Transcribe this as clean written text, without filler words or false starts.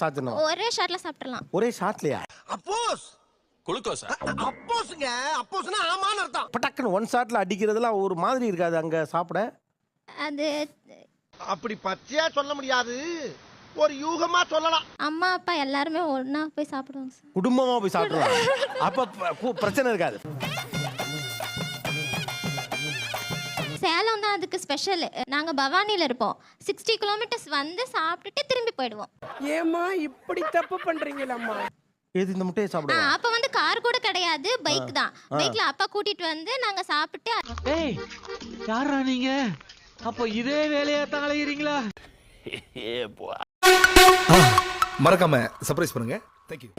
சாப்பிடணும். ஒரே ஷாட்ல சாப்பிடலாம். ஒரே ஷாட்லயா? அப்போஸ் குளுக்கோஸா? அப்போஸ்ங்க. அப்போஸ்னா ஆமான்னு அர்த்தம். பட்டக்குன்னு ஒன் ஷாட்ல அடிக்கிறதுலாம் ஒரு மாதிரி இருக்காது அங்க சாப்பிட? அது அப்படி பச்சையா சொல்ல முடியாது, ஒரு யூகமா சொல்லலாம். அம்மா அப்பா எல்லாருமே ஒண்ணா போய் சாப்பிடுவாங்க சார். குடும்பமா போய் சாப்பிடுவாங்க. அப்ப பிரச்சனை இருக்காது. சேலம் தான் அதுக்கு ஸ்பெஷல். நாங்க பவானில இருப்போம். 60 கிலோமீட்டர்ஸ் வந்து சாப்பிட்டுட்டு திரும்பி போயிடுவோம். ஏமா இப்படி தப்பு பண்றீங்களம்மா? எது இந்த முட்டையை சாப்பிடுவோம்? அப்ப வந்து கார் கூட கிடையாது, பைக் தான். பைக்ல அப்பா கூட்டிட்டு வந்து நாங்க சாப்பிட்டு. ஏய் யாரா நீங்க? அப்ப இதே வேலையா தான் அலையறீங்களா? மறக்காம சர்ப்ரைஸ் பண்ணுங்க. Thank you.